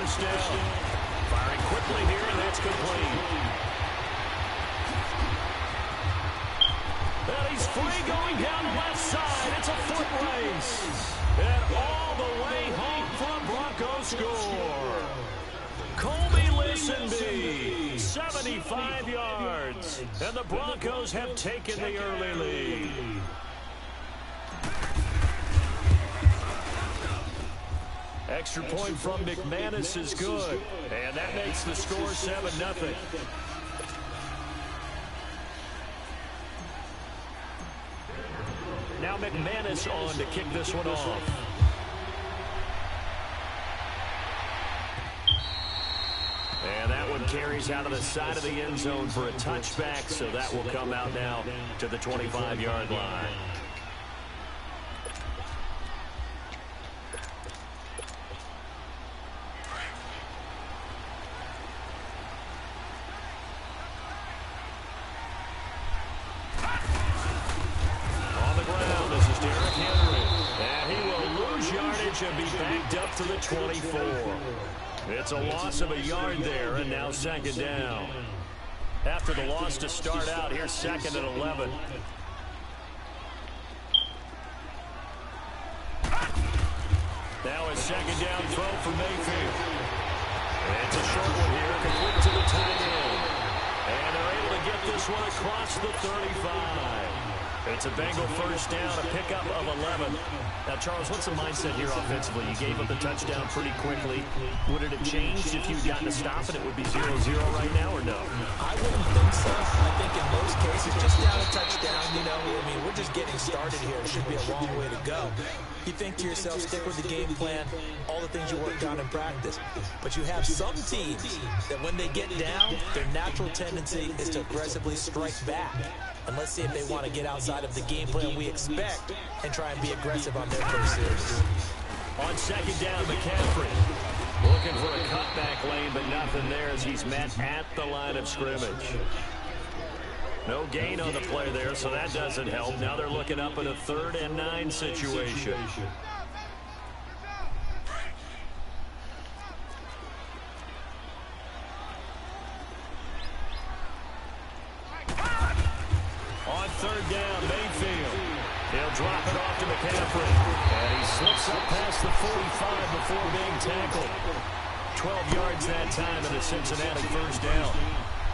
first down. Firing quickly here, and that's complete. And he's free going down the left side. It's a foot race. And all the way home for a Broncos score. Colby Listenby, 75 yards. And the Broncos have taken the early lead. Extra point from McManus is good. And that makes the score 7-0. Now McManus on to kick this one off. And that one carries out of the side of the end zone for a touchback, so that will come out now to the 25-yard line. And be backed up to the 24. It's a loss of a yard there, and now second down. After the loss to start out, here's second and 11. Now a second down throw for Mayfield. It's a short one here, complete to the tight end. And they're able to get this one across the 35. It's a Bengal first down, a pickup of 11. Now, Charles, what's the mindset here offensively? You gave up the touchdown pretty quickly. Would it have changed if you'd gotten a stop and it would be 0-0 right now, or no? I wouldn't think so. I think in most cases, just down a touchdown, you know, I mean, we're just getting started here. It should be a long way to go. You think to yourself, stick with the game plan, all the things you worked on in practice. But you have some teams that when they get down, their natural tendency is to aggressively strike back. And let's see if they want to get outside of the game plan we expect and try and be aggressive on their pursuits. On second down, McCaffrey looking for a cutback lane, but nothing there as he's met at the line of scrimmage. No gain on the play there, so that doesn't help. Now they're looking up at a 3rd and 9 situation. On 3rd down, Mayfield. He'll drop it off to McCaffrey. And he slips up past the 45 before being tackled. 12 yards that time in a Cincinnati first down.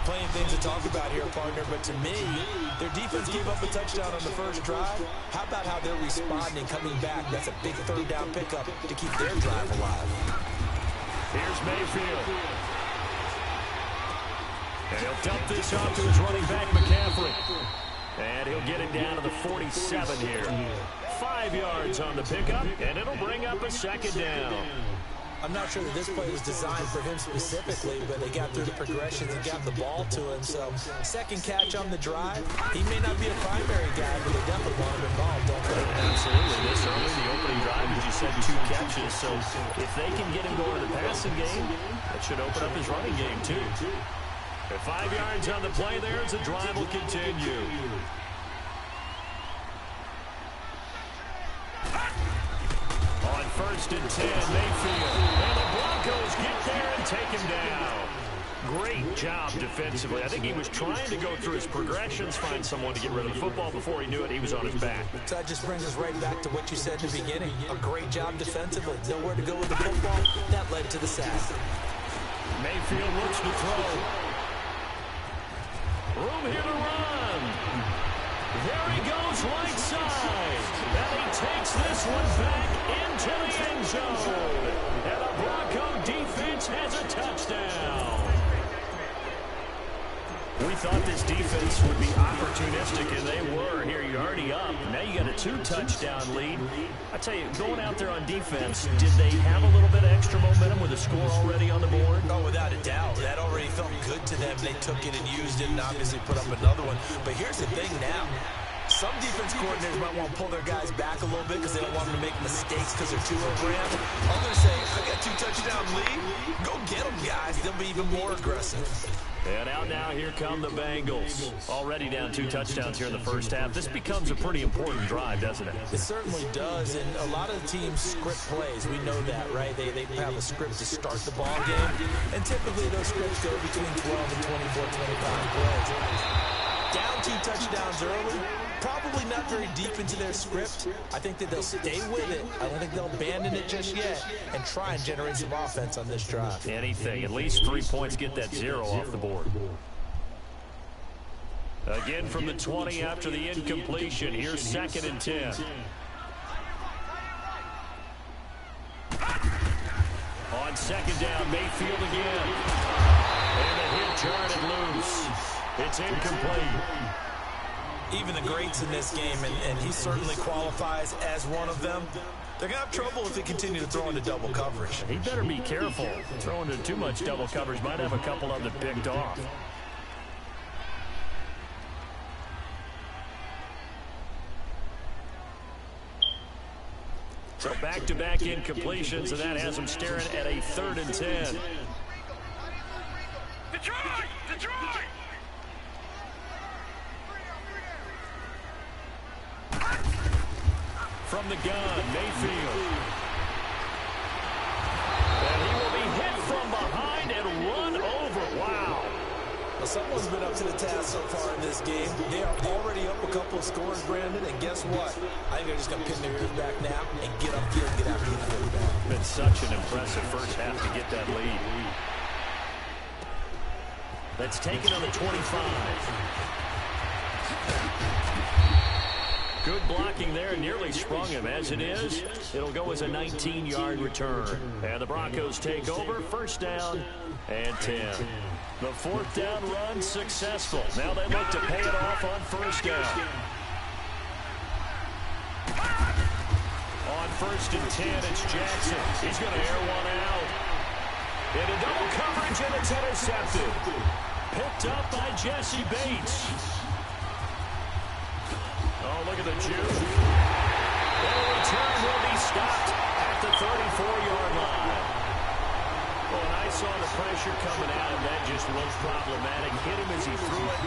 Plenty of things to talk about here, partner, but to me, their defense gave up a touchdown on the first drive. How about how they're responding, coming back? That's a big 3rd down pickup to keep their drive alive. Here's Mayfield. And he'll dump this off to his running back, McCaffrey. And he'll get it down to the 47 here. 5 yards on the pickup, and it'll bring up a second down. I'm not sure that this play was designed for him specifically, but they got through the progressions and got the ball to him. So, second catch on the drive. He may not be a primary guy, but they definitely want him involved, don't they? Absolutely. This early in the opening drive, as you said, 2 catches. So, if they can get him going to the passing game, that should open up his running game, too. At 5 yards on the play there, as the drive will continue. On 1st and 10, Mayfield. And the Broncos get there and take him down. Great job defensively. I think he was trying to go through his progressions, find someone to get rid of the football. Before he knew it, he was on his back. So that just brings us right back to what you said in the beginning. A great job defensively. Nowhere to go with the football. That led to the sack. Mayfield looks to throw. Room here to run. There he goes right side. And he takes this one back into the end zone. And the Bronco defense has a touchdown. We thought this defense would be opportunistic, and they were. Here, you're already up. Now you got a 2-touchdown lead. I tell you, going out there on defense, did they have a little bit of extra momentum with a score already on the board? Oh, without a doubt. That already felt good to them. They took it and used it and obviously put up another one. But here's the thing now. Some defense coordinators might want to pull their guys back a little bit because they don't want them to make mistakes because they're too overramped. Others say, I got 2-touchdown lead. Go get them, guys. They'll be even more aggressive. And out now, here come the Bengals. Already down 2 touchdowns here in the first half. This becomes a pretty important drive, doesn't it? It certainly does, and a lot of the teams script plays. We know that, right? They have a script to start the ball game, and typically those scripts go between 12 and 24, 25 plays. Down 2 touchdowns early, probably not very deep into their script. I think that they'll stay with it. I don't think they'll abandon it just yet and try and generate some offense on this drive. Anything. At least 3 points, get that 0 off the board. Again from the 20 after the incompletion. Here's 2nd and 10. On 2nd down, Mayfield again. And the hit jarred it loose. It's incomplete. Even the greats in this game, and he certainly qualifies as one of them, they're going to have trouble if they continue to throw into double coverage. He better be careful. Throwing into too much double coverage might have a couple of them picked off. So back-to-back incompletions, and that has them staring at a 3rd and 10. Detroit! Detroit! From the gun, Mayfield. And he will be hit from behind and run over. Wow. Well, someone's been up to the task so far in this game. They are already up a couple of scores, Brandon, and guess what? I think they're just going to pin their ears back now and get upfield and get after the quarterback. Been such an impressive first half to get that lead. Let's take it on the 25. Good blocking there, nearly sprung him. As it is, it'll go as a 19-yard return. And the Broncos take over, 1st down and 10. The 4th down run successful. Now they look to pay it off on 1st down. On 1st and 10, it's Jackson. He's going to air one out. Into double coverage, and it's intercepted. Picked up by Jesse Bates. Oh, look at the juke. The return will be stopped at the 34-yard line. Well, and I saw the pressure coming out, and that just looked problematic. Hit him as he threw it,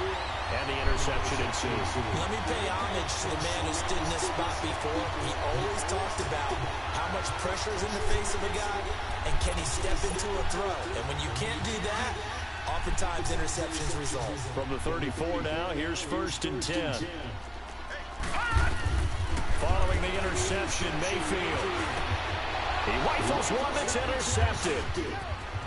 and the interception ensues. Let me pay homage to the man who stood in this spot before. He always talked about how much pressure is in the face of a guy, and can he step into a throw. And when you can't do that, oftentimes interceptions result. From the 34 now, here's 1st and 10. Following the interception, Mayfield. He rifles one that's intercepted.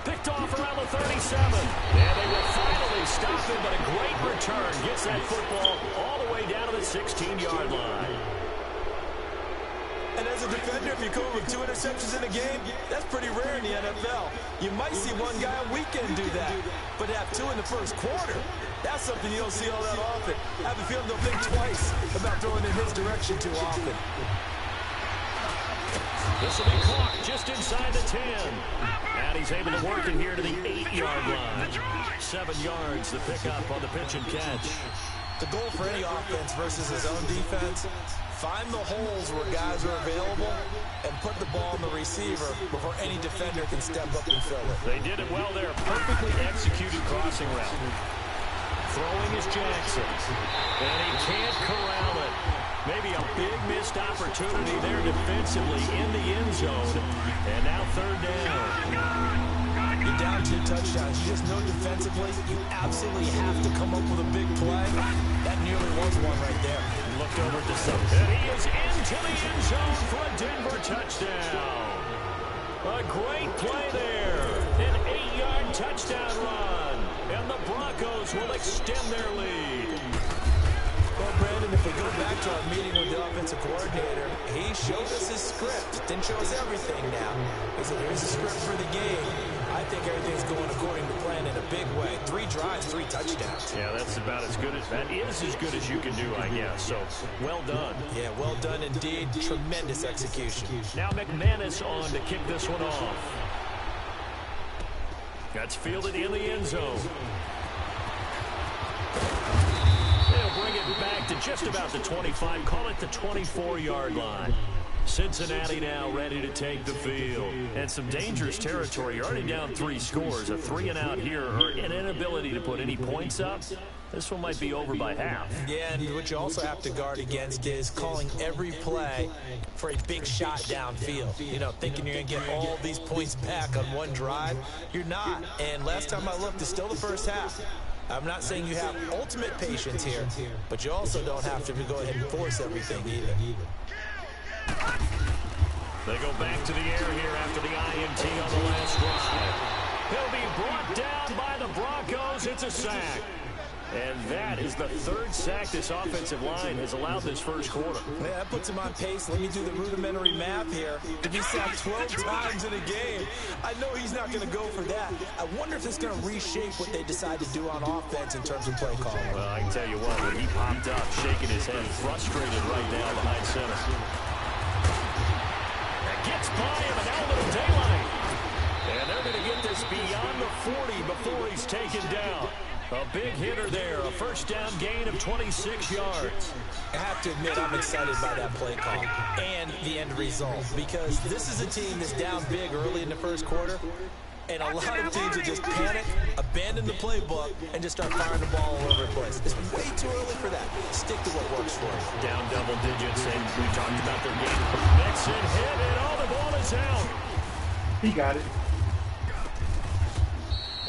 Picked off around the 37. And they will finally stop him, but a great return. Gets that football all the way down to the 16-yard line. And as a defender, if you come with 2 interceptions in a game, that's pretty rare in the NFL. You might see one guy a weekend do that, but to have 2 in the first quarter, that's something you don't see all that often. I have a feeling they'll think twice about throwing in his direction too often. This will be caught just inside the 10. And he's able to work it here to the 8-yard line. 7 yards, the pickup on the pitch and catch. The goal for any offense versus his own defense, find the holes where guys are available and put the ball on the receiver before any defender can step up and fill it. They did it well there. Perfectly executed crossing route. Throwing is Jackson. And he can't corral it. Maybe a big missed opportunity there defensively in the end zone. And now 3rd down. You're down 2 touchdowns. You just know defensively you absolutely have to come up with a big play. That nearly was one right there. Looked over at the side. And he is into the end zone for a Denver touchdown. A great play there. An 8-yard touchdown run. And the Broncos will extend their lead. Well, Brandon, if we go back to our meeting with the offensive coordinator, he showed us his script. Didn't show us everything now. He said, here's the script for the game. I think everything's going according to plan in a big way. 3 drives, 3 touchdowns. Yeah, that's about as good as, that is as good as you can do, I guess. So, well done. Yeah, well done indeed. Tremendous execution. Now McManus on to kick this one off. That's fielded in the end zone. They'll bring it back to just about the 25. Call it the 24-yard line. Cincinnati now ready to take the field. And some dangerous territory. You're already down 3 scores. A 3-and-out here, or an inability to put any points up. This one might be over by half. Yeah, and what you also have to guard against is calling every play for a big shot downfield. You know, thinking you're going to get all these points back on one drive. You're not. And last time I looked, it's still the first half. I'm not saying you have ultimate patience here, but you also don't have to go ahead and force everything either. They go back to the air here after the INT on the last drive. He'll be brought down by the Broncos. It's a sack. And that is the 3rd sack this offensive line has allowed this first quarter. Yeah, that puts him on pace. Let me do the rudimentary math here. To be sacked 12 times in a game, I know he's not going to go for that. I wonder if it's going to reshape what they decide to do on offense in terms of play calling. Well, I can tell you what, when he popped up, shaking his head, frustrated right now behind center. That gets by him, and now a little daylight. And they're going to get this beyond the 40 before he's taken down. A big hitter there, a first down gain of 26 yards. I have to admit, I'm excited by that play call and the end result, because this is a team that's down big early in the first quarter, and a lot of teams will just panic, abandon the playbook, and just start firing the ball all over the place. It's way too early for that. Stick to what works for you. Down double digits, and we talked about their game. Mixon hit it, all the ball is out. He got it.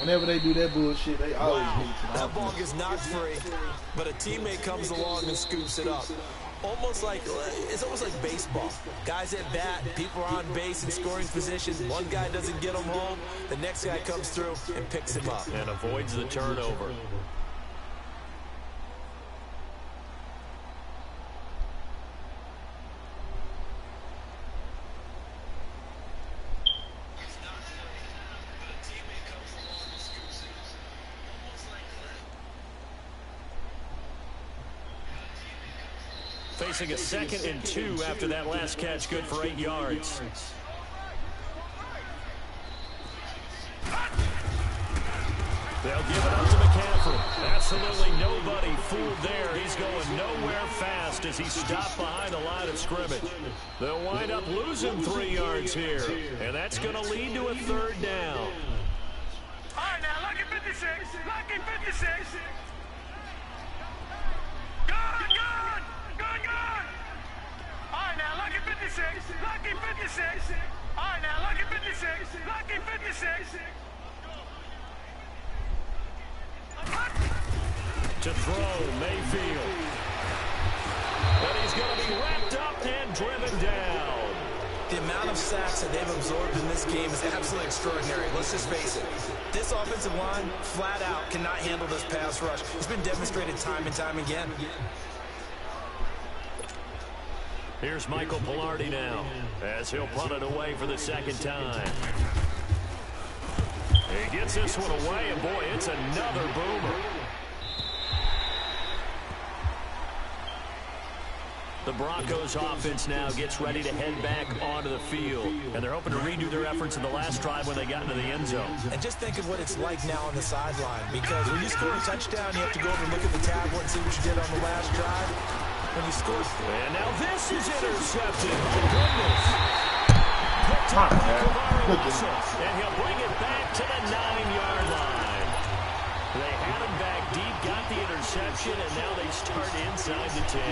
Whenever they do that bullshit, they always need to. That ball gets knocked free, but a teammate comes along and scoops it up. It's almost like baseball. Guys at bat, people are on base in scoring position. One guy doesn't get them home. The next guy comes through and picks him up. And avoids the turnover. Facing a 2nd and 2 after that last catch, good for 8 yards. They'll give it up to McCaffrey. Absolutely nobody fooled there. He's going nowhere fast as he's stopped behind the line of scrimmage. They'll wind up losing 3 yards here, and that's going to lead to a 3rd down. All right, now, lucky 56. Lucky 56. Good. All right, now, lucky 56. Lucky 56. All right, now, lucky 56. Lucky 56. To throw, Mayfield. But he's going to be wrapped up and driven down. The amount of sacks that they've absorbed in this game is absolutely extraordinary. Let's just face it. This offensive line, flat out, cannot handle this pass rush. It's been demonstrated time and time again. Here's Michael Pilardi now, as he'll punt it away for the 2nd time. He gets this one away, and boy, it's another boomer. The Broncos offense now gets ready to head back onto the field. And they're hoping to redo their efforts in the last drive when they got into the end zone. And just think of what it's like now on the sideline. Because when you score a touchdown, you have to go over and look at the tablet and see what you did on the last drive. When you score... And now this is intercepted. My goodness. Picked up by Kavara Russell. And he'll bring it back to the 9-yard line. They had him back deep, got the interception, and now they start inside the 10.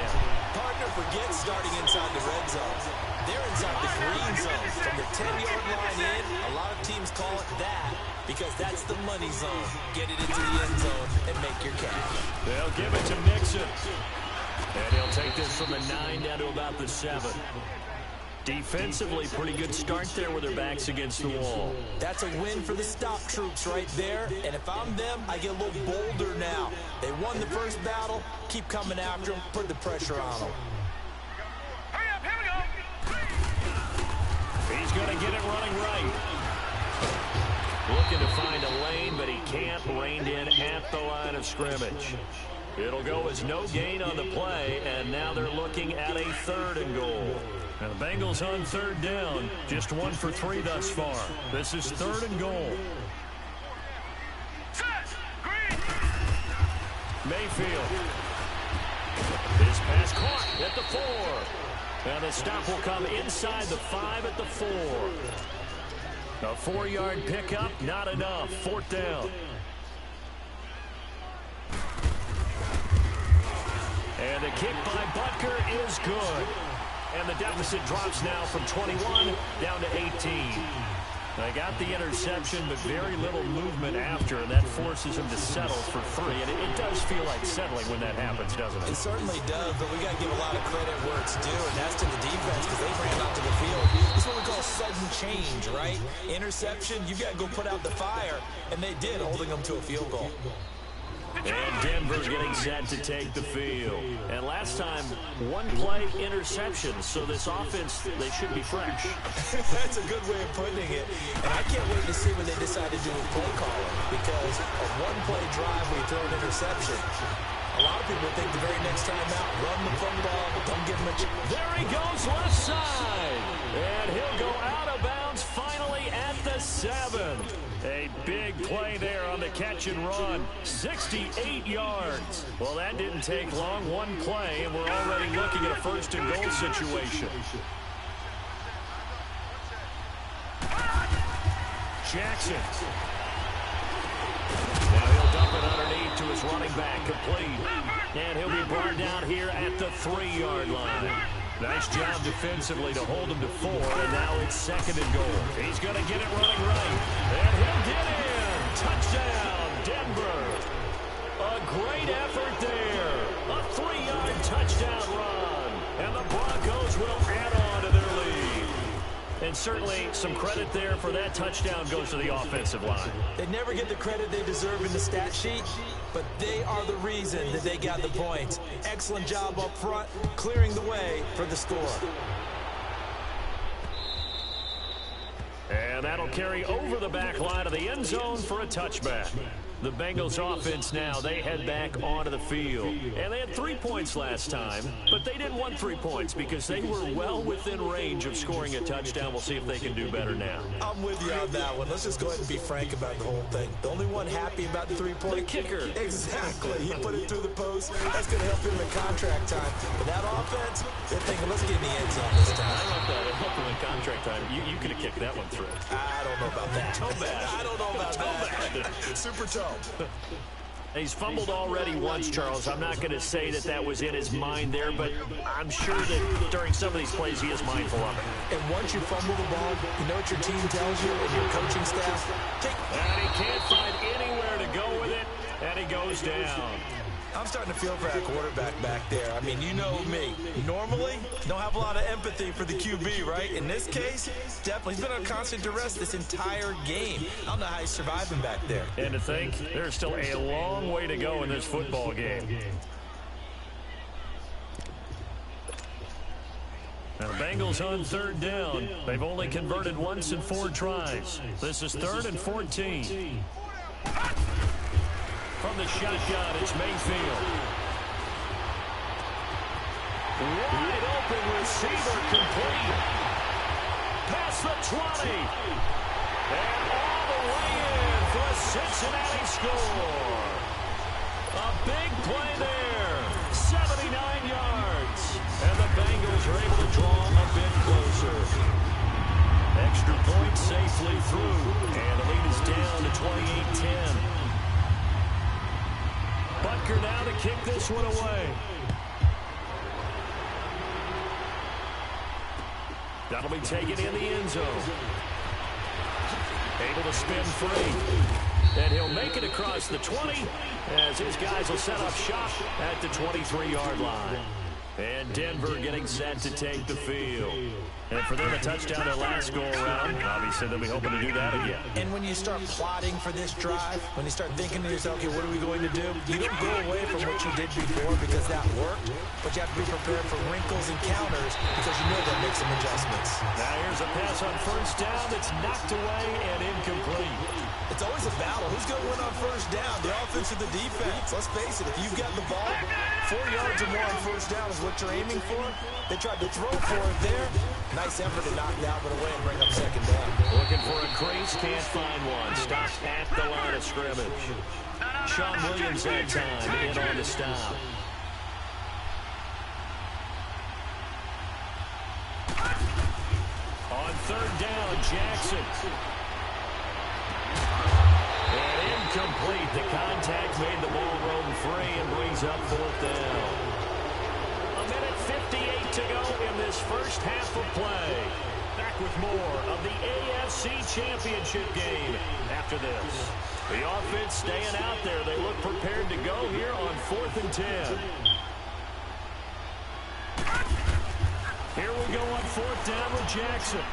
Partner forgets starting inside the red zone. They're inside the green zone. From the 10-yard line in, a lot of teams call it that because that's the money zone. Get it into the end zone and make your cash. They'll give it to Mixon. And he'll take this from the 9 down to about the 7. Defensively, pretty good start there with their backs against the wall. That's a win for the stop troops right there. And if I'm them, I get a little bolder now. They won the first battle. Keep coming after them. Put the pressure on them. Hurry up, here we go. He's going to get it running right. Looking to find a lane, but he can't. Reined in at the line of scrimmage. It'll go as no gain on the play, and now they're looking at a 3rd and goal. Now the Bengals on 3rd down, just 1 for 3 thus far. This is 3rd and goal. Set, green. Mayfield. His pass caught at the 4. And the stop will come inside the 5 at the 4. A 4-yard pickup, not enough. 4th down. And the kick by Butker is good. And the deficit drops now from 21 down to 18. They got the interception, but very little movement after, and that forces him to settle for 3. And it does feel like settling when that happens, doesn't it? It certainly does, but we got to give a lot of credit where it's due, and that's to the defense because they ran out to the field. This is what we call sudden change, right? Interception, you got to go put out the fire, and they did, holding them to a field goal. And Denver getting set to take the field. And last time, 1-play interception. So this offense, they should be fresh. That's a good way of putting it. And I can't wait to see what they decide to do with play calling. Because a 1-play drive where you throw an interception, a lot of people think the very next time out, run the football, don't give him a chance. There he goes left side. And he'll go out of bounds finally at the 7. A big play there on the catch and run. 68 yards. Well, that didn't take long. 1 play, and we're already looking at a 1st and goal situation. Jackson. Now he'll dump it underneath to his running back, complete. And he'll be brought down here at the 3-yard line. Nice job defensively to hold him to 4, and now it's 2nd and goal. He's going to get it running right, and he'll get in. Touchdown, Denver. A great effort there. A 3-yard touchdown run, and the Broncos will add on to their lead. And certainly some credit there for that touchdown goes to the offensive line. They never get the credit they deserve in the stat sheet, but they are the reason that they got the points. Excellent job up front, clearing the way for the score. And that'll carry over the back line of the end zone for a touchback. The Bengals offense now, they head back onto the field. And they had 3 points last time, but they didn't want 3 points because they were well within range of scoring a touchdown. We'll see if they can do better now. I'm with you on that one. Let's just go ahead and be frank about the whole thing. The only one happy about the 3-point. The kicker. Exactly. He put it through the post. That's going to help him in contract time. But that offense, they're thinking, let's get in the end zone this time. I love that. It helped him in contract time. You could have kicked that one through. I don't know about that. Toe bad. I don't know about that. Super toe. He's fumbled already once, Charles. I'm not going to say that that was in his mind there, but I'm sure that during some of these plays he is mindful of it. And once you fumble the ball, you know what your team tells you and your coaching staff? And he can't find anywhere to go with it, and he goes down. I'm starting to feel for that quarterback back there. I mean, you know me. Normally, don't have a lot of empathy for the QB, right? In this case, definitely. He's been on constant duress this entire game. I don't know how he's surviving back there. And to think, there's still a long way to go in this football game. Now the Bengals on 3rd down. They've only converted once in 4 tries. This is 3rd and 14. From the shotgun, it's Mayfield. Wide open receiver, complete. Past the 20. And all the way in for a Cincinnati score. A big play there. 79 yards. And the Bengals are able to draw a bit closer. Extra point safely through. And the lead is down to 28-10. Butker now to kick this one away. That'll be taken in the end zone. Able to spin free. And he'll make it across the 20 as his guys will set up shop at the 23-yard line. And Denver getting set to take the field. And for them, a touchdown their last go-around. Obviously, they'll be hoping to do that again. And when you start plotting for this drive, when you start thinking to yourself, okay, what are we going to do? You don't go away from what you did before because that worked, but you have to be prepared for wrinkles and counters because you know they'll make some adjustments. Now here's a pass on 1st down that's knocked away and incomplete. It's always a battle. Who's going to win on 1st down, the offense or the defense? Let's face it, if you've got the ball, 4 yards or more on 1st down is what you're aiming for. They tried to throw for it there. Nice effort to knock that one away and bring up 2nd down. Looking for a crease, can't find one. Stops at the line of scrimmage. Sean Williams that time in on the stop. Jackson. And incomplete. The contact made the ball roam free and brings up fourth down. A minute 58 to go in this first half of play. Back with more of the AFC Championship game after this. The offense staying out there. They look prepared to go here on 4th and 10. Here we go on 4th down with Jackson.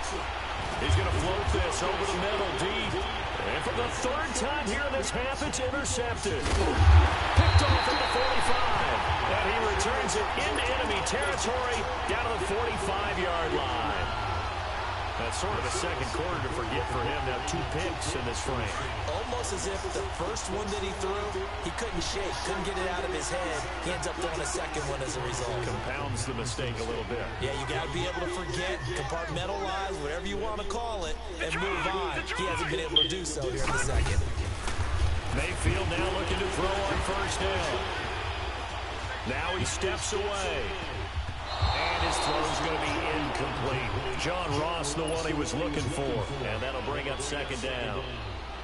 He's going to float this over the middle deep. And for the 3rd time here in this half, it's intercepted. Picked off at the 45. And he returns it into enemy territory down to the 45-yard line. That's sort of a second quarter to forget for him. Now 2 picks in this frame. Almost as if the first one that he threw, he couldn't shake, couldn't get it out of his head. He ends up throwing a second one as a result. Compounds the mistake a little bit. Yeah, you got to be able to forget, compartmentalize, whatever you want to call it, and move on. He hasn't been able to do so here in the second. Mayfield now looking to throw on 1st down. Now he steps away. And his throw is going to be incomplete. John Ross, the one he was looking for. And that'll bring up 2nd down.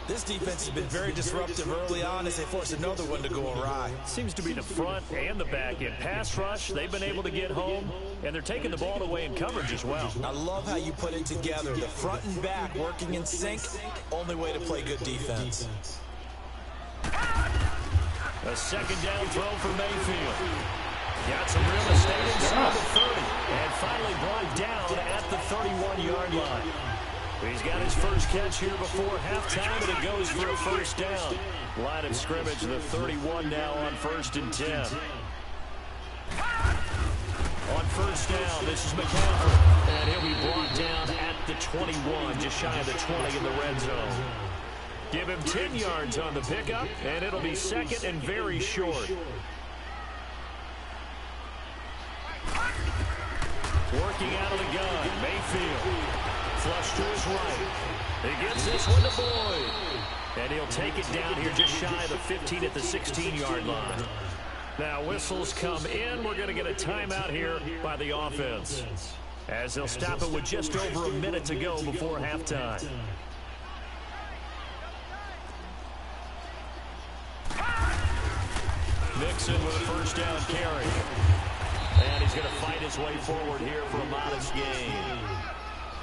This defense has been very disruptive early on as they force another one to go awry. Seems to be the front and the back end. Pass rush, they've been able to get home, and they're taking the ball away in coverage as well. I love how you put it together. The front and back working in sync, only way to play good defense. A 2nd down throw for Mayfield. Got some real estate inside the 30, and finally brought down at the 31-yard line. He's got his first catch here before halftime, and it goes for a 1st down. Line of scrimmage, the 31 now on 1st and 10. On 1st down, this is McCaffrey, and he'll be brought down at the 21, just shy of the 20 in the red zone. Give him 10 yards on the pickup, and it'll be 2nd and very short. Working out of the gun, Mayfield. Flush to his right. He gets this one to Boyd. And he'll take it down here just shy of the 15 at the 16-yard line. Now whistles come in. We're going to get a timeout here by the offense, as they'll stop it with just over a minute to go before halftime. Mixon with a 1st down carry. And he's going to fight his way forward here for a modest gain.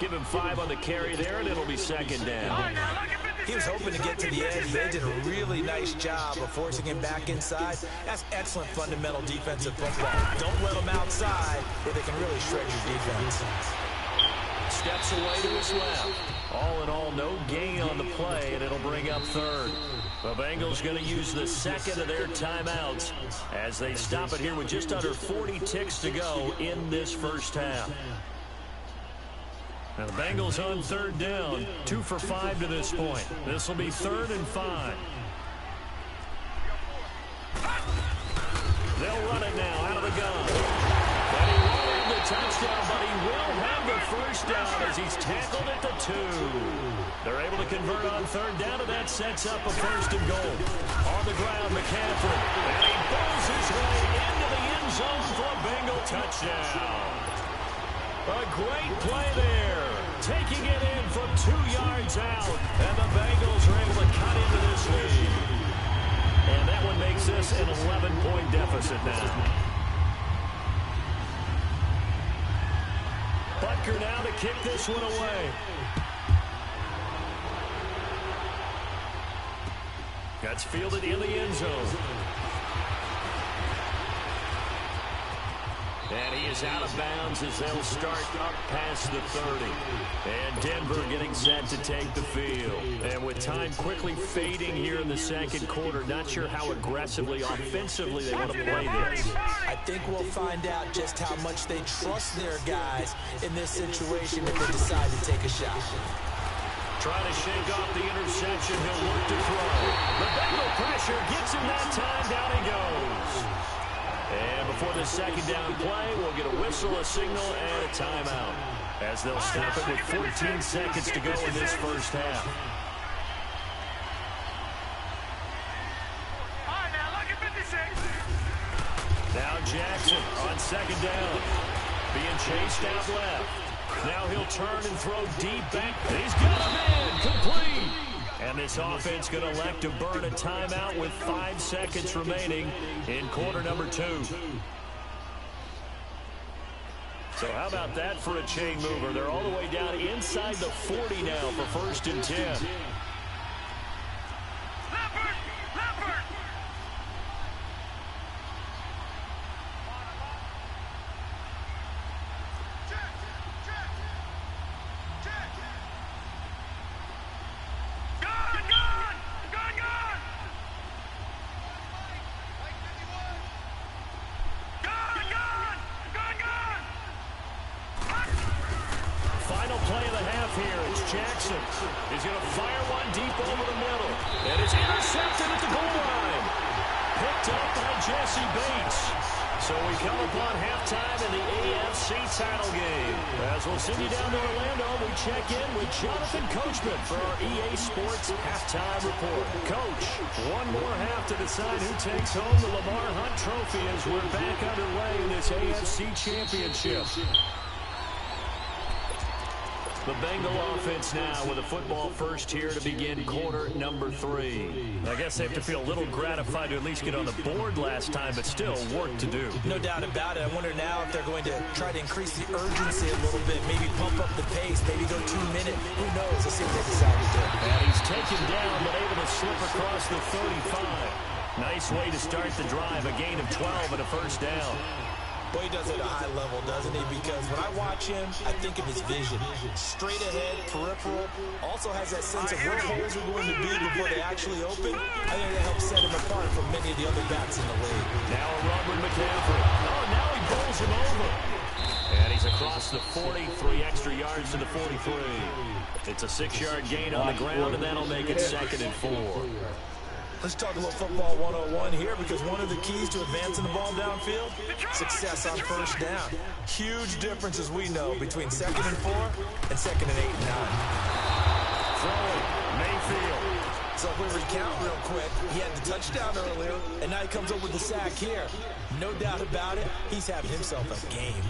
Give him 5 on the carry there, and it'll be 2nd down. He was hoping to get to the edge. They did a really nice job of forcing him back inside. That's excellent fundamental defensive football. Don't let him outside if they can really shred your defense. Steps away to his left. All in all, no gain on the play, and it'll bring up 3rd. The Bengals going to use the 2nd of their timeouts as they stop it here with just under 40 ticks to go in this first half. Now the Bengals on 3rd down, 2 for 5 to this point. This will be 3rd and 5. They'll run it now out of the gun. And he won't have the touchdown, but he will have the 1st down as he's tackled at the 2. They're able to convert on 3rd down, and that sets up a 1st and goal. On the ground, McCaffrey. And he bowls his way into the end zone for a Bengal touchdown. A great play there. Taking it in from 2 yards out. And the Bengals are able to cut into this lead. And that one makes this an 11-point deficit now. Butker now to kick this one away. That's fielded in the end zone. And he is out of bounds as they'll start up past the 30. And Denver getting set to take the field. And with time quickly fading here in the second quarter, not sure how aggressively, offensively they want to play this. I think we'll find out just how much they trust their guys in this situation if they decide to take a shot. Trying to shake off the interception. He'll look to throw. The Bengal pressure gets him that time. Down he goes. And before the 2nd down play, we'll get a whistle, a signal, and a timeout, as they'll stop it with 14 seconds to go in this first half. All right, now look at 56. Now Jackson on 2nd down. Being chased out left. Now he'll turn and throw deep back. He's got him in. Complete. And this offense going to elect to burn a timeout with 5 seconds remaining in quarter number 2. So how about that for a chain mover? They're all the way down inside the 40 now for 1st and 10. He's going to fire one deep over the middle. And it's intercepted at the goal line. Picked up by Jesse Bates. So we come upon halftime in the AFC title game. As we'll send you down to Orlando, we check in with Jonathan Coachman for our EA Sports Halftime Report. Coach, one more half to decide who takes home the Lamar Hunt Trophy as we're back underway in this AFC Championship. The Bengal offense now with a football first here to begin quarter number 3. I guess they have to feel a little gratified to at least get on the board last time, but still work to do. No doubt about it. I wonder now if they're going to try to increase the urgency a little bit, maybe pump up the pace, maybe go 2 minute. Who knows? Let's see what they decide to do. And he's taken down, but able to slip across the 35. Nice way to start the drive, a gain of 12 and a first down. Boy, he does it at a high level, doesn't he? Because when I watch him, I think of his vision. Straight ahead, peripheral. Also has that sense of where holes are going to be before they actually open. I think that helps set him apart from many of the other backs in the league. Now a run with McCaffrey. Oh, now he bowls him over. And he's across the 40, 3 extra yards to the 43. It's a 6-yard gain on the ground, and that'll make it 2nd and 4. Let's talk a little football 101 here, because one of the keys to advancing the ball downfield, success on first down. Huge difference, as we know, between 2nd and 4 and 2nd and 8 and 9. Throwing, Mayfield. So if we recount real quick, he had the touchdown earlier, and now he comes up with the sack here. No doubt about it, he's having himself a game.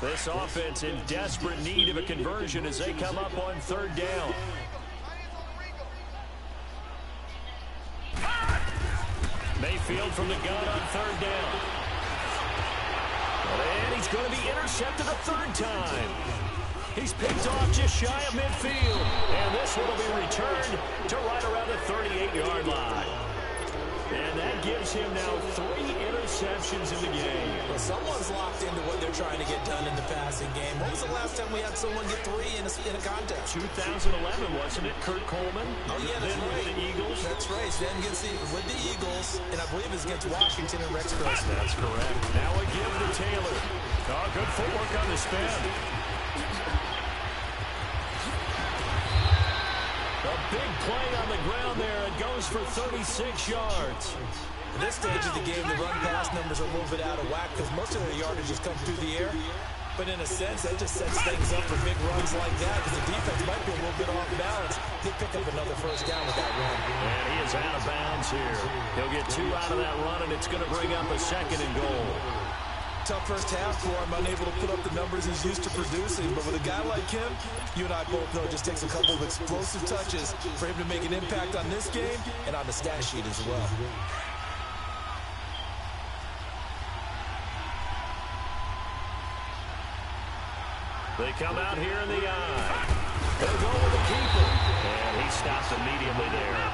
This offense in desperate need of a conversion as they come up on 3rd down. Mayfield from the gun on 3rd down. And he's going to be intercepted a 3rd time. He's picked off just shy of midfield. And this one will be returned to right around the 38-yard line. And that gives him now 3 interceptions in the game. Well, someone's locked into what they're trying to get done in the passing game. When was the last time we had someone get 3 in a contest? 2011, wasn't it? Kurt Coleman. Oh, yeah, that's then right. With the Eagles. That's right. Then gets with the Eagles, and I believe it's against Washington and Rex Grossman. That's correct. Now a give to Taylor. Oh, good footwork on the spin. A big play on the ground there. It goes for 36 yards. At this stage of the game, the run-pass numbers are a little bit out of whack because most of their yardage just comes through the air. But in a sense, that just sets things up for big runs like that because the defense might be a little bit off balance. He'll pick up another first down with that run. And he is out of bounds here. He'll get 2 out of that run, and it's going to bring up a 2nd and goal. Tough first half for him, unable to put up the numbers he's used to producing. But with a guy like him, you and I both know it just takes a couple of explosive touches for him to make an impact on this game and on the stat sheet as well. They come out here in the eye. They'll go with the keeper. And he stops immediately there.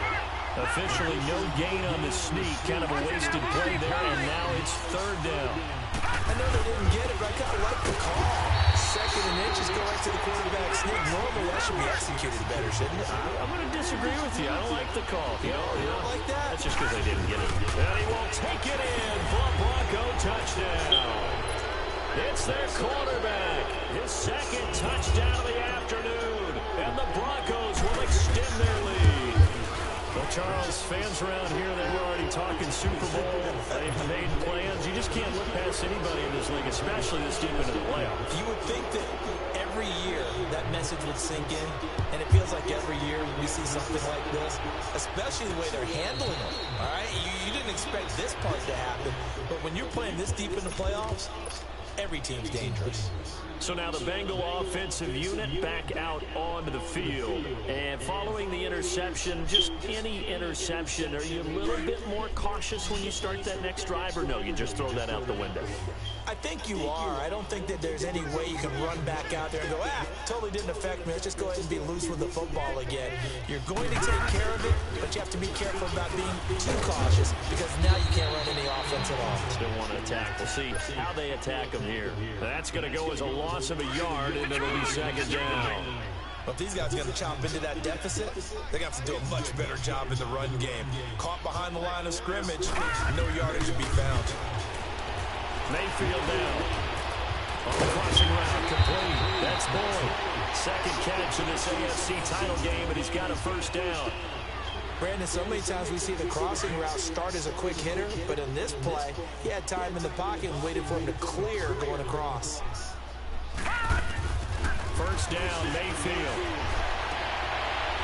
Officially no gain on the sneak. Kind of a wasted play there, and now it's 3rd down. I know they didn't get it, but I kind of like the call. 2nd and inches go right to the quarterback sneak. Normally that should be executed better, shouldn't it? I'm going to disagree with you. I don't like the call. You don't like that? That's just because they didn't get it. And he will take it in for a Bronco touchdown. It's their quarterback. His 2nd touchdown of the afternoon. And the Broncos will extend their lead. Well, Charles, fans around here, they were already talking Super Bowl. They've made plans. You just can't look past anybody in this league, especially this deep into the playoffs. You would think that every year that message would sink in, and it feels like every year we see something like this, especially the way they're handling it. All right, you didn't expect this part to happen, but when you're playing this deep in the playoffs, every team's dangerous. So now the Bengal offensive unit back out onto the field. And following the interception, just any interception, are you a little bit more cautious when you start that next drive, or no, you just throw that out the window? I think you are. I don't think that there's any way you can run back out there and go, totally didn't affect me. Let's just go ahead and be loose with the football again. You're going to take care of it, but you have to be careful about being too cautious because now you can't run any offense at all. Still want to attack. We'll see how they attack them here. That's going to go as a loss of a yard, and it'll be second down. Well, if these guys are going to chop into that deficit, they're going to have to do a much better job in the run game. Caught behind the line of scrimmage, no yardage to be found. Mayfield now. On the crossing route, complete. That's Boyd. Second catch in this AFC title game, and he's got a first down. Brandon, so many times we see the crossing route start as a quick hitter, but in this play, he had time in the pocket and waited for him to clear going across. First down, Mayfield.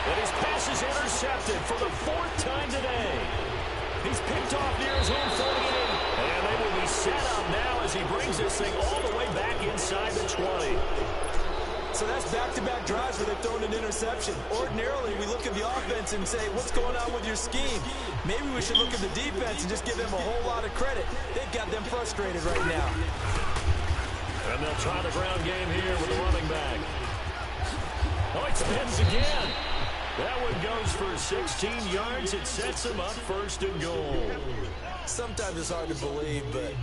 And his pass is intercepted for the fourth time today. He's picked off near his own 48. And they will be set up now as he brings this thing all the way back inside the 20. So that's back-to-back drives where they've thrown an interception. Ordinarily, we look at the offense and say, what's going on with your scheme? Maybe we should look at the defense and just give them a whole lot of credit. They've got them frustrated right now. And they'll try the ground game here with the running back. Oh, it spins again. That one goes for 16 yards. It sets him up first and goal. Sometimes it's hard to believe, but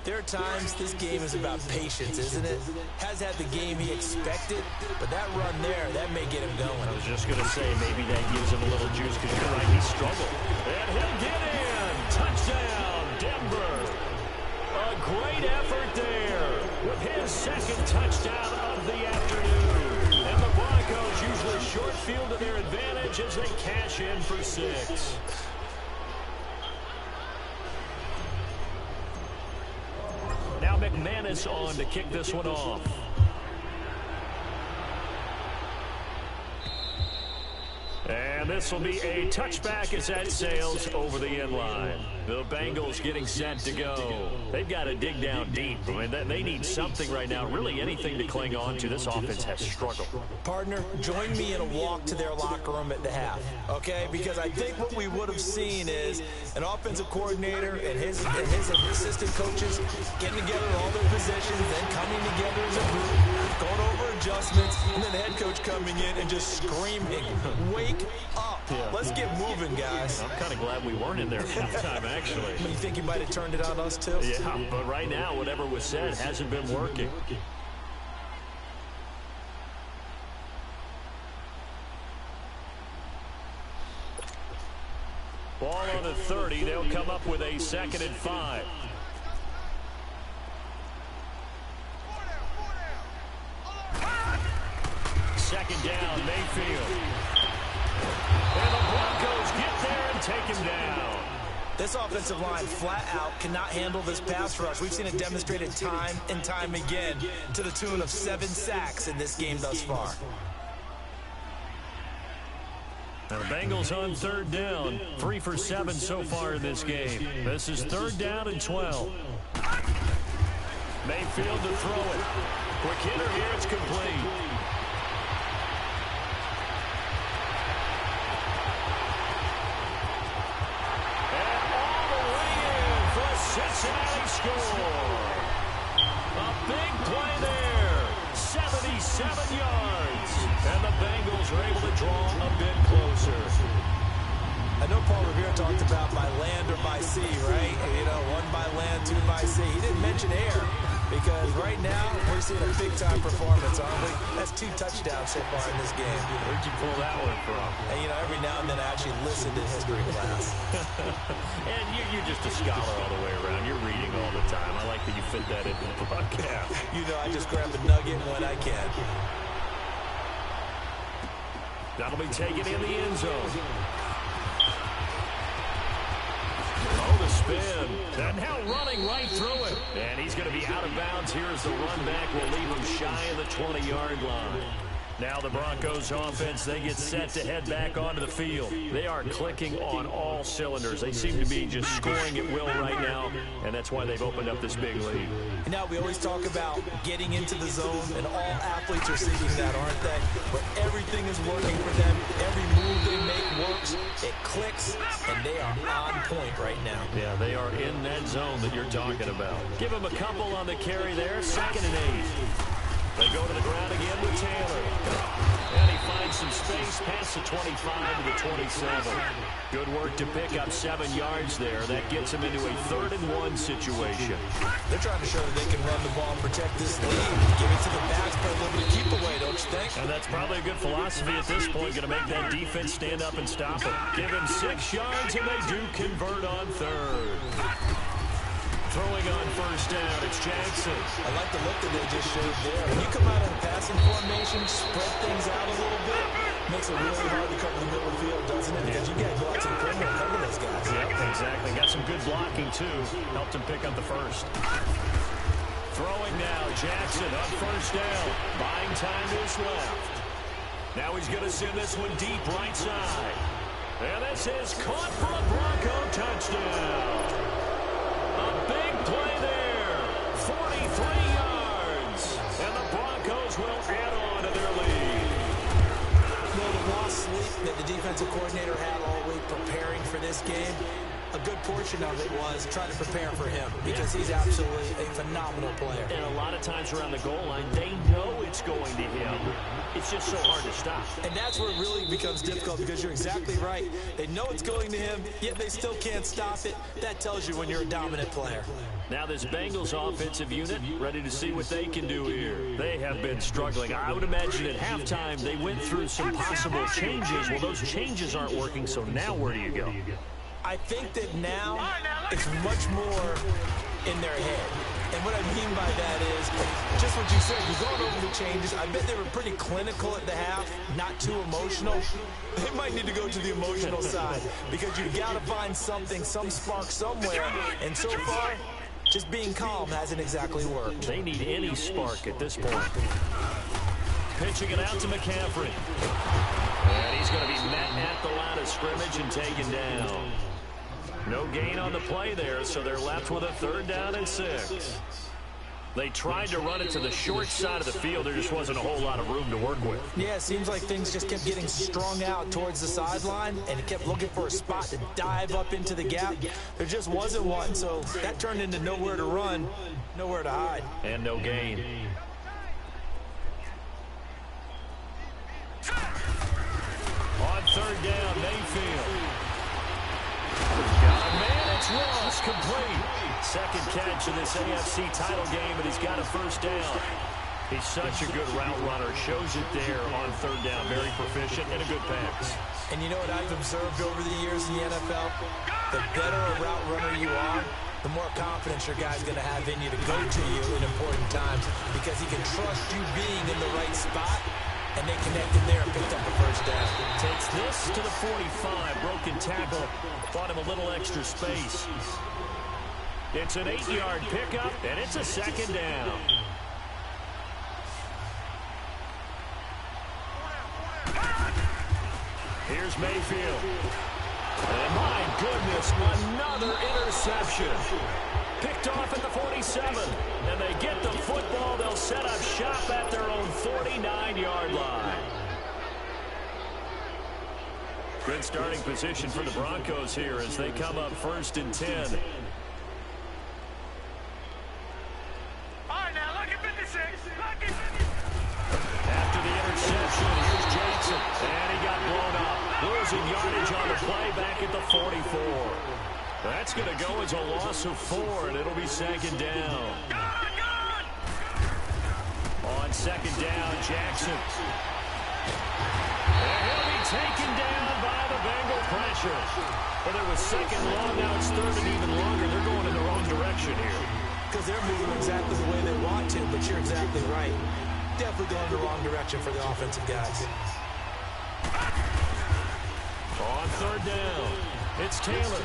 there are times this game is about patience, isn't it? Has had the game he expected, but that run there, that may get him going. I was just going to say, maybe that gives him a little juice because you're right, he struggled. And he'll get in. Touchdown, Denver. A great effort there with his second touchdown of the afternoon. And the Broncos use the short field to their advantage as they cash in for 6. Now McManus on to kick this one off. And this will be a touchback as that sails over the end line. The Bengals getting set to go. They've got to dig down deep. I mean, they need something right now, really anything to cling on to. This offense has struggled. Partner, join me in a walk to their locker room at the half, okay? Because I think what we would have seen is an offensive coordinator and his assistant coaches getting together all their positions, then coming together as a group, going over adjustments, and then the head coach coming in and just screaming, wake up. Yeah. Let's get moving, guys. I'm kind of glad we weren't in there at halftime, actually. You think he might have turned it on us, too? Yeah, but right now, whatever was said hasn't been working. Ball on the 30. They'll come up with a 2nd and 5. Second down, Mayfield. And the Broncos get there and take him down. This offensive line flat out cannot handle this pass rush. We've seen it demonstrated time and time again to the tune of 7 sacks in this game thus far. Now the Bengals on 3rd down. 3 for 7 so far in this game. This is 3rd down and 12. Mayfield to throw it. Quick hitter here. It's complete. Cincinnati score. A big play there. 77 yards. And the Bengals are able to draw a bit closer. I know Paul Revere talked about by land or by sea, right? You know, 1 by land, 2 by sea. He didn't mention air because right now we're seeing a big-time performance, aren't we? That's 2 touchdowns so far in this game. Where'd you pull that one from? And, you know, every now and then I actually listen to history class. And you're just a scholar all the way around. You're reading all the time. I like that you fit that into the broadcast. You know, I just grab a nugget when I can. That'll be taken in the end zone. Oh, the spin. And now running right through it. And he's going to be out of bounds here as the run back will leave him shy of the 20-yard line. Now the Broncos offense, they get set to head back onto the field. They are clicking on all cylinders. They seem to be just scoring at will right now, and that's why they've opened up this big lead. And now we always talk about getting into the zone, and all athletes are seeking that, aren't they? Where everything is working for them. Every move they make works. It clicks, and they are on point right now. Yeah, they are in that zone that you're talking about. Give them a couple on the carry there, 2nd and 8. They go to the ground again with Taylor. And he finds some space past the 25 to the 27. Good work to pick up 7 yards there. That gets him into a 3rd and 1 situation. They're trying to show that they can run the ball and protect this lead. Give it to the backs, play a little bit of keep away, don't you think? And that's probably a good philosophy at this point. Going to make that defense stand up and stop it. Give him 6 yards, and they do convert on 3rd. Throwing on 1st down, it's Jackson. I like the look that they just showed there. When you come out in passing formation, spread things out a little bit, makes it really hard to cover the middle of the field, doesn't it? Because you got to go out to the perimeter and cover those guys. Yep, exactly. Got some good blocking, too. Helped him pick up the 1st. Throwing now, Jackson on 1st down. Buying time to his left. Now he's going to send this one deep right side. And this is caught for a Bronco touchdown. A big play there, 43 yards, and the Broncos will add on to their lead. The lost sleep that the defensive coordinator had all week preparing for this game, a good portion of it was trying to prepare for him because he's absolutely a phenomenal player. And a lot of times around the goal line, they know it's going to him. It's just so hard to stop. And that's where it really becomes difficult because you're exactly right. They know it's going to him, yet they still can't stop it. That tells you when you're a dominant player. Now this Bengals offensive unit ready to see what they can do here. They have been struggling. I would imagine at halftime they went through some possible changes. Well, those changes aren't working, so now where do you go? I think that now it's much more in their head. And what I mean by that is, just what you said, you're going over the changes. I bet they were pretty clinical at the half, not too emotional. They might need to go to the emotional side because you've got to find something, some spark somewhere. And so far, just being calm hasn't exactly worked. They need any spark at this point. Pitching it out to McCaffrey. And he's going to be met at the line of scrimmage and taken down. No gain on the play there, so they're left with a 3rd down and 6. They tried to run it to the short side of the field. There just wasn't a whole lot of room to work with. Yeah, it seems like things just kept getting strung out towards the sideline, and it kept looking for a spot to dive up into the gap. There just wasn't one, so that turned into nowhere to run, nowhere to hide. And no gain. On 3rd down, Mayfield. Got a man, it's Ross, complete. 2nd catch in this AFC title game, and he's got a 1st down. He's such a good route runner. Shows it there on 3rd down. Very proficient and a good pass. And you know what I've observed over the years in the NFL? The better a route runner you are, the more confidence your guy's going to have in you to go to you in important times because he can trust you being in the right spot. And they connected there and picked up the 1st down. Takes this to the 45. Broken tackle. Bought him a little extra space. It's an 8-yard pickup, and it's a 2nd down. Here's Mayfield. And my goodness, another interception. Picked off at the 47, and they get the football. They'll set up shop at their own 49-yard line. Good starting position for the Broncos here as they come up 1st and 10. All right, now, lucky 56. Lucky 56. After the interception, here's Jackson, and he got blown up. Losing yardage on the play back at the 44. That's going to go as a loss of 4, and it'll be 2nd down. On 2nd down, Jackson. And he'll be taken down by the Bengal pressure. Well, there was 2nd long, now it's 3rd and even longer. They're going in the wrong direction here. Because they're moving exactly the way they want to, but you're exactly right. Definitely going in the wrong direction for the offensive guys. On 3rd down, it's Taylor.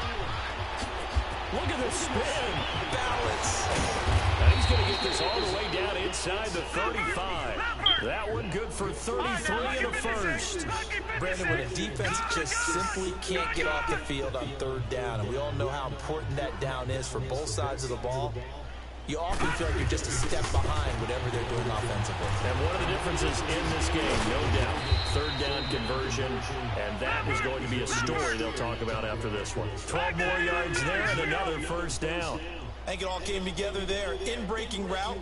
Look at the spin. Balance. Now he's going to get this all the way down inside the 35. That one good for 33 in the first. Brandon, when a defense just simply can't get off the field on third down, and we all know how important that down is for both sides of the ball, you often feel like you're just a step behind whatever they're doing offensively. And one of the differences in this game, no doubt, third down conversion, and that is going to be a story they'll talk about after this one. 12 more yards there and another first down. I think it all came together there. In-breaking route,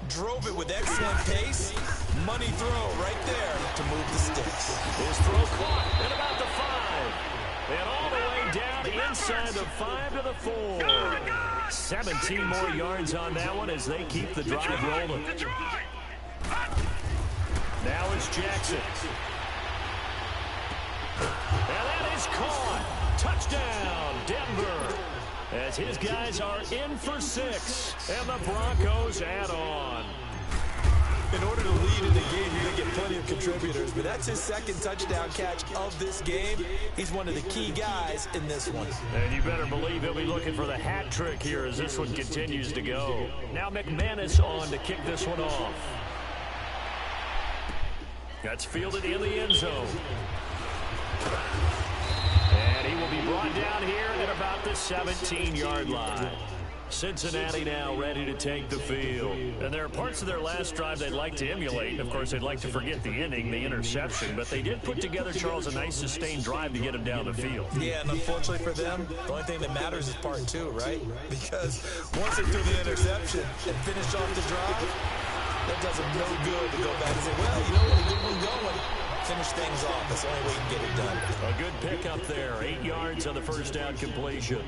drove it with excellent pace. Money throw right there to move the sticks. His throw caught at about the 5. And all the way down inside the 5 to the 4. 17 more yards on that one as they keep the drive rolling. Now it's Jackson. And that is caught. Touchdown, Denver. As his guys are in for 6. And the Broncos add on. In order to lead in the game, you're going to get plenty of contributors, but that's his second touchdown catch of this game. He's one of the key guys in this one. And you better believe he'll be looking for the hat trick here as this one continues to go. Now McManus on to kick this one off. That's fielded in the end zone. And he will be brought down here at about the 17-yard line. Cincinnati now ready to take the field. And there are parts of their last drive they'd like to emulate. Of course, they'd like to forget the inning, the interception, but they did put together, Charles, a nice sustained drive to get him down the field. Yeah, and unfortunately for them, the only thing that matters is part 2, right? Because once they threw the interception and finished off the drive, that does them no good to go back and say, well, you know what, a good one going. Finish things off. That's the only way you can get it done. A good pickup there. 8 yards on the first down completion.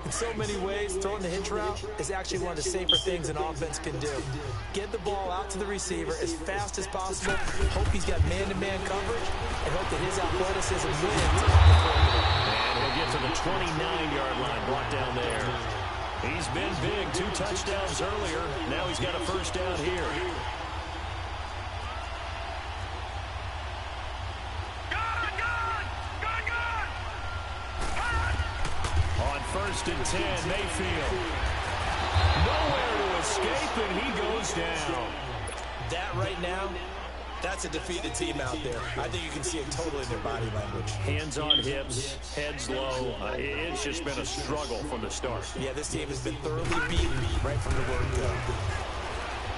In so many ways, throwing the hitch route is actually one of the safer things an offense can do. Get the ball out to the receiver as fast as possible, hope he's got man-to-man coverage, and hope that his athleticism wins. And he'll get to the 29-yard line, brought down there. He's been big, 2 touchdowns earlier. Now he's got a first down here. First and 10, Mayfield. Nowhere to escape, and he goes down. That right now, that's a defeated team out there. I think you can see it totally in their body language. Hands on hips, heads low. It's just been a struggle from the start. Yeah, this team has been thoroughly beaten right from the word go.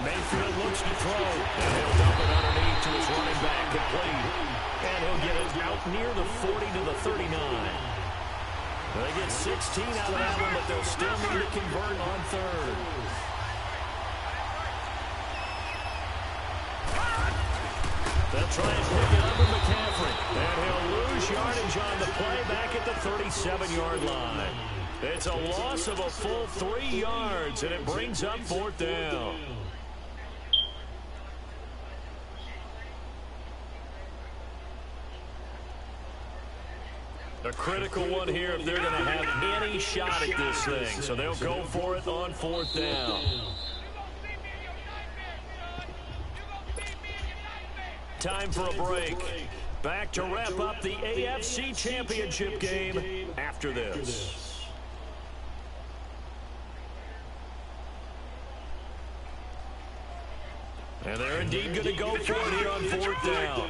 Mayfield looks to throw, and he'll dump it underneath to his running back, complete. And he'll get it out near the 40 to the 39. They get 16 out of that one, but they'll still need to convert on third. They'll try and pick it up with McCaffrey. And he'll lose yardage on the play back at the 37-yard line. It's a loss of a full 3 yards, and it brings up 4th down. A critical one here if they're going to have any shot at this thing. So they'll go for it on 4th down. Time for a break. Back to wrap up the AFC Championship game after this. And they're indeed going to go for it here on 4th down.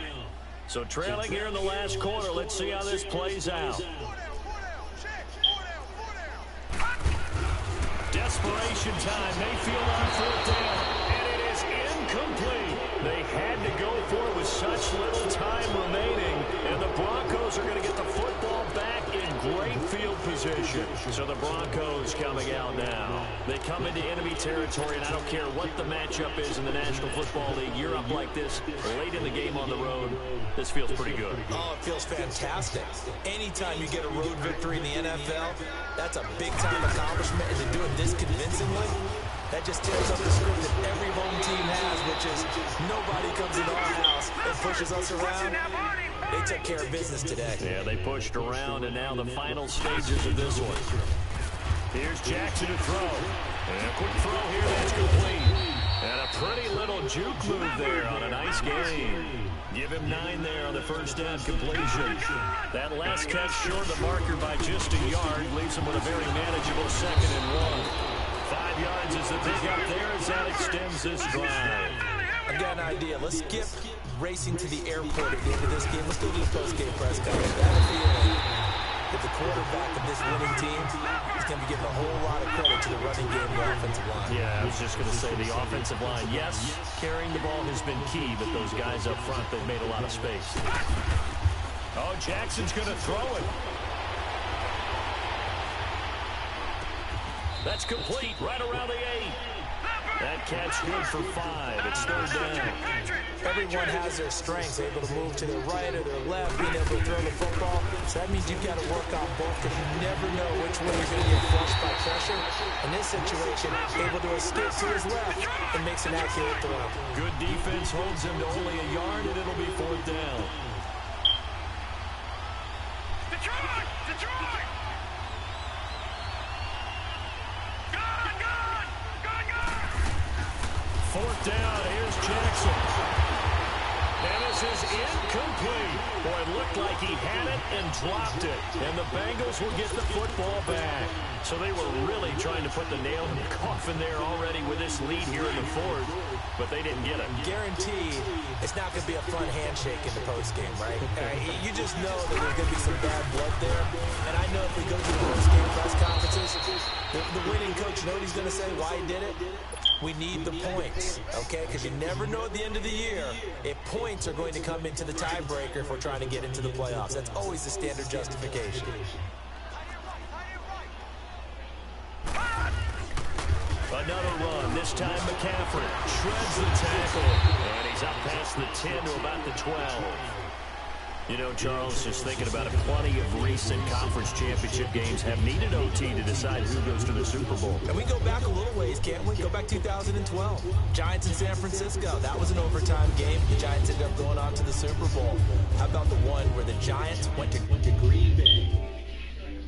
So trailing here in the last quarter, let's see how this plays out. Desperation time. Mayfield on 4th down. And it is incomplete. They had to go for it with such little time remaining. And the Broncos are going to get the football back in great field position. So the Broncos coming out now. They come into enemy territory, and I don't care what the matchup is in the National Football League. You're up like this late in the game on the road. This feels pretty good. Oh, it feels fantastic. Anytime you get a road victory in the NFL, that's a big-time accomplishment. And to do it this convincingly, that just tears up the script that every home team has, which is nobody comes into our house and pushes us around. They took care of business today. Yeah, they pushed around, and now the final stages of this one. Here's Jackson to throw. And a quick throw here, that's complete. And a pretty little juke move there on a nice game. Give him 9 there on the first down completion. That last catch short of the marker by just a yard leaves him with a very manageable 2nd and 5 yards is the pickup there as that extends this drive. I've got an idea. Let's skip racing to the airport at the end of this game. Let's go to the post-game press conference. If the quarterback of this winning team is going to be giving a whole lot of credit to the running game and the offensive line. Yeah, I was just going to say the offensive line. Yes, carrying the ball has been key, but those guys up front, they've made a lot of space. Oh, Jackson's going to throw it. That's complete right around the 8. That catch good for 5. It's third down. Everyone has their strengths, able to move to their right or their left, being able to throw the football. So that means you've got to work on both because you never know which way you're going to get flushed by pressure. In this situation, able to escape to his left and makes an accurate throw. Good defense holds him to only a yard, and it'll be fourth down. Detroit! Detroit! Fourth down, here's Jackson. And this is incomplete. Boy, it looked like he had it and dropped it. And the Bengals will get the football back. So they were really trying to put the nail in the coffin there already with this lead here in the fourth, but they didn't get it. Guaranteed, it's not going to be a fun handshake in the postgame, right? You just know that there's going to be some bad blood there. And I know if we go to the postgame press conferences, the winning coach, you know what he's going to say, why he did it? We need the points, okay? Because you never know at the end of the year if points are going to come into the tiebreaker if we're trying to get into the playoffs. That's always the standard justification. Another run. This time McCaffrey shreds the tackle. And he's up past the 10 to about the 12. You know, Charles, just thinking about it, plenty of recent conference championship games have needed OT to decide who goes to the Super Bowl. And we go back a little ways, can't we? Go back 2012. Giants in San Francisco. That was an overtime game. The Giants ended up going on to the Super Bowl. How about the one where the Giants went to Green Bay?